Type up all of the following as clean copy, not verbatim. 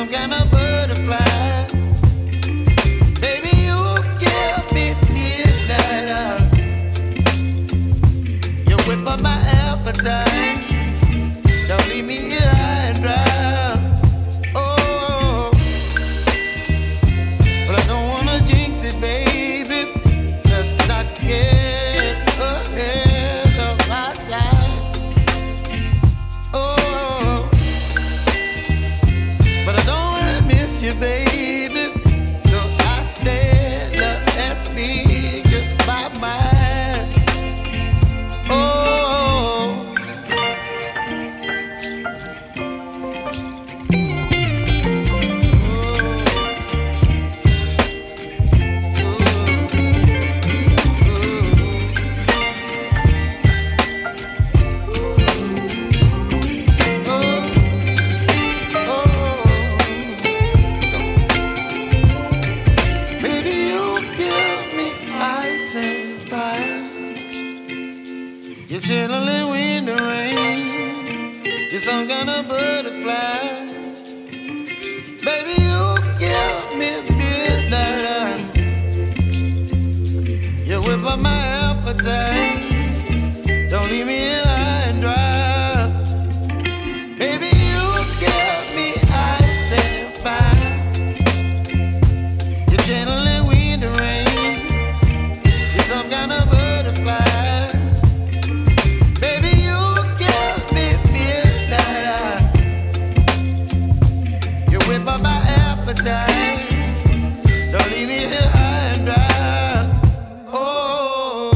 some kind of butterfly. Baby, you give me midnight. You whip up my appetite. Don't leave me here high and dry. Oh, but I don't wanna jinx it, baby. Let's not get ahead of my time. Oh, but I don't wanna miss you, baby. So I stand up and speak my mind. Oh. You're chilling wind and rain. You're some kind of butterfly. Baby, you give me midnight. You whip up my appetite. Don't leave me here high and dry. Baby, you give me ice and fire. You're channeling wind and rain. You're some kind of butterfly. Don't leave me here high and dry. Oh.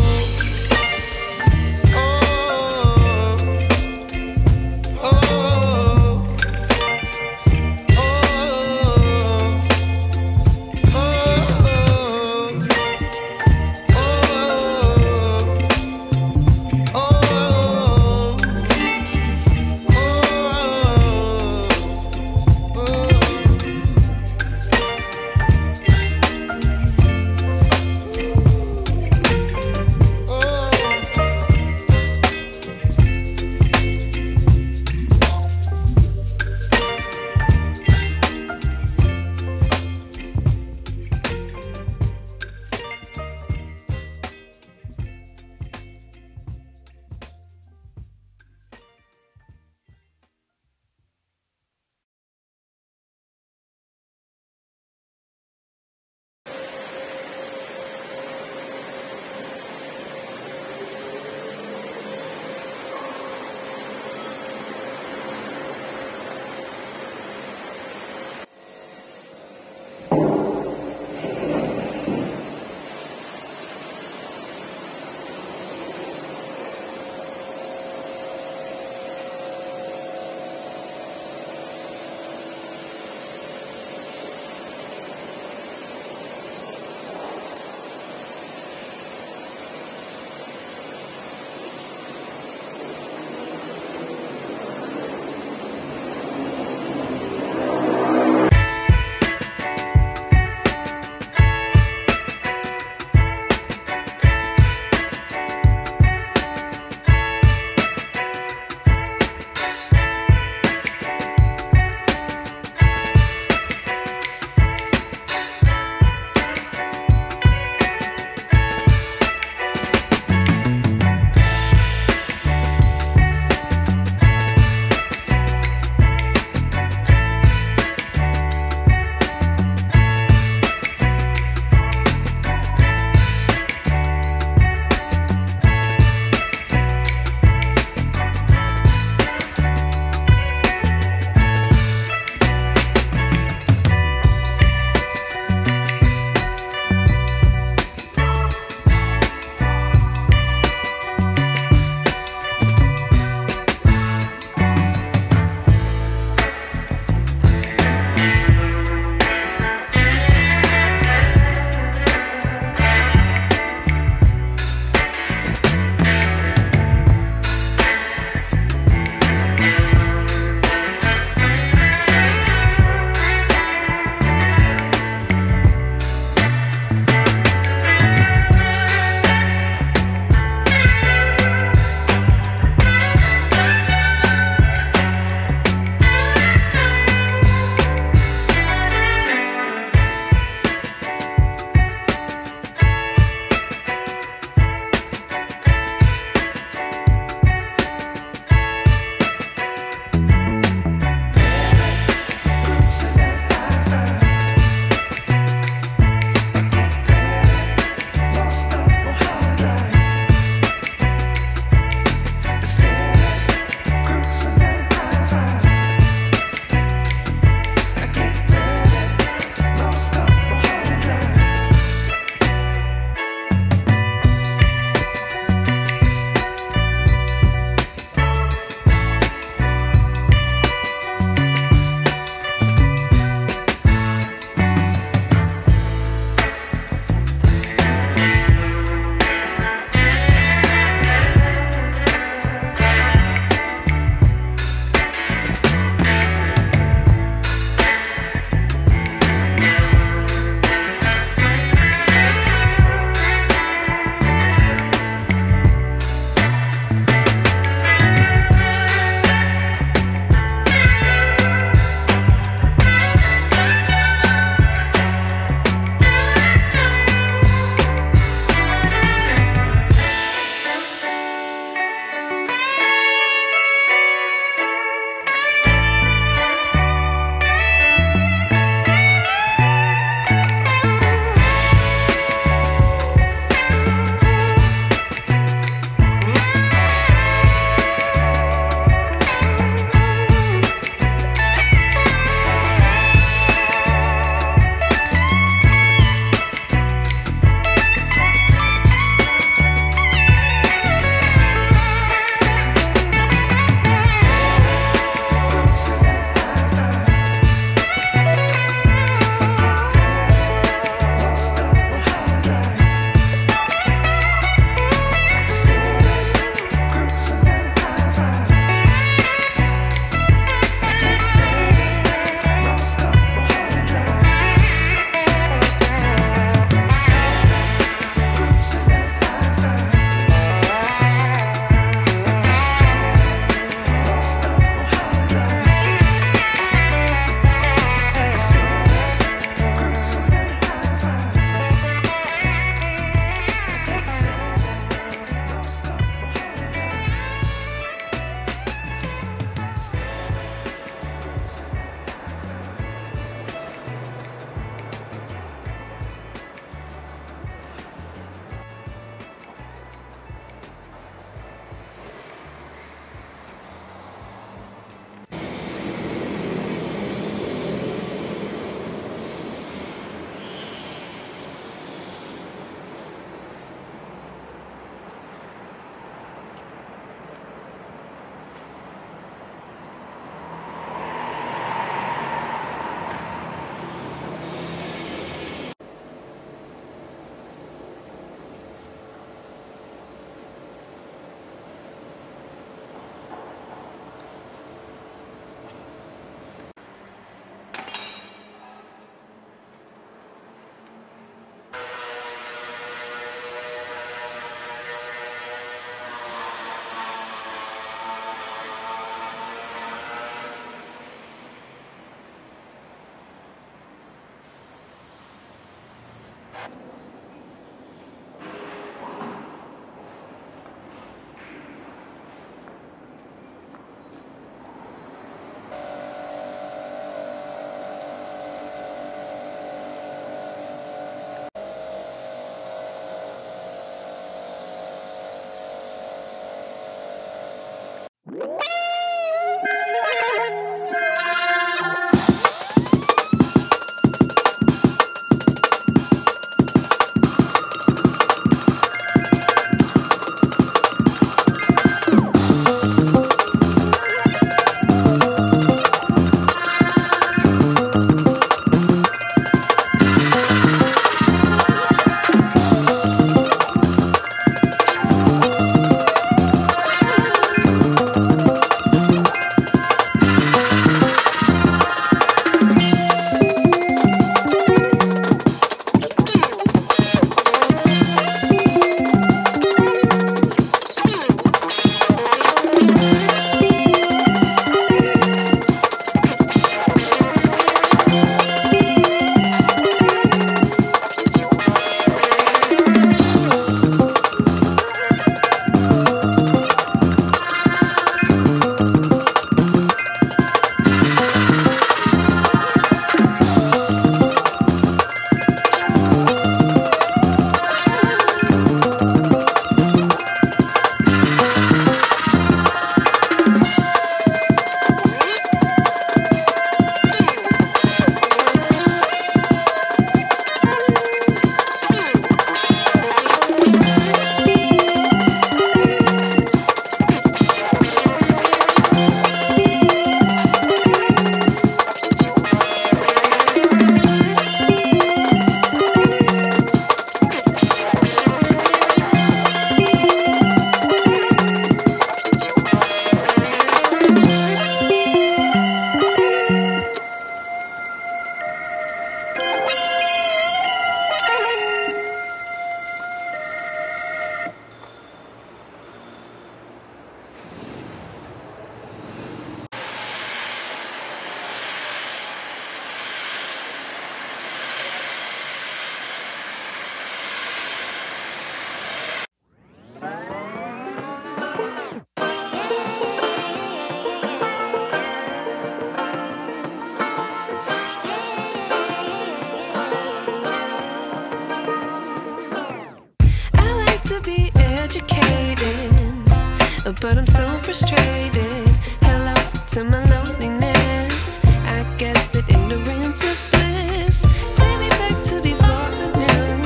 but I'm so frustrated. Hello to my loneliness. I guess that ignorance is bliss. Take me back to before I knew.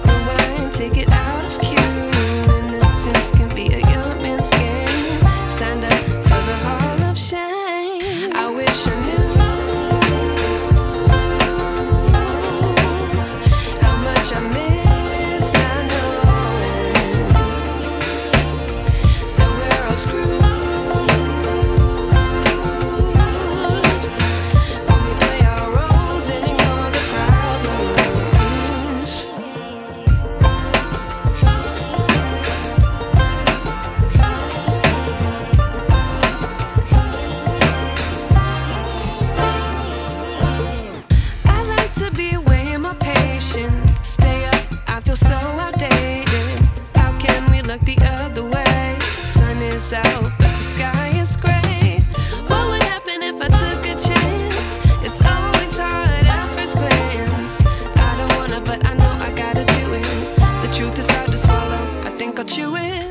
Rewind, take it out of cue. Innocence can be a young man's game. Signed up for the hall of shame. I wish I knew how much I miss not knowing that we're all screwed. Stay up, I feel so outdated. How can we look the other way? Sun is out, but the sky is gray. What would happen if I took a chance? It's always hard at first glance. I don't wanna, but I know I gotta do it. The truth is hard to swallow, I think I'll chew it.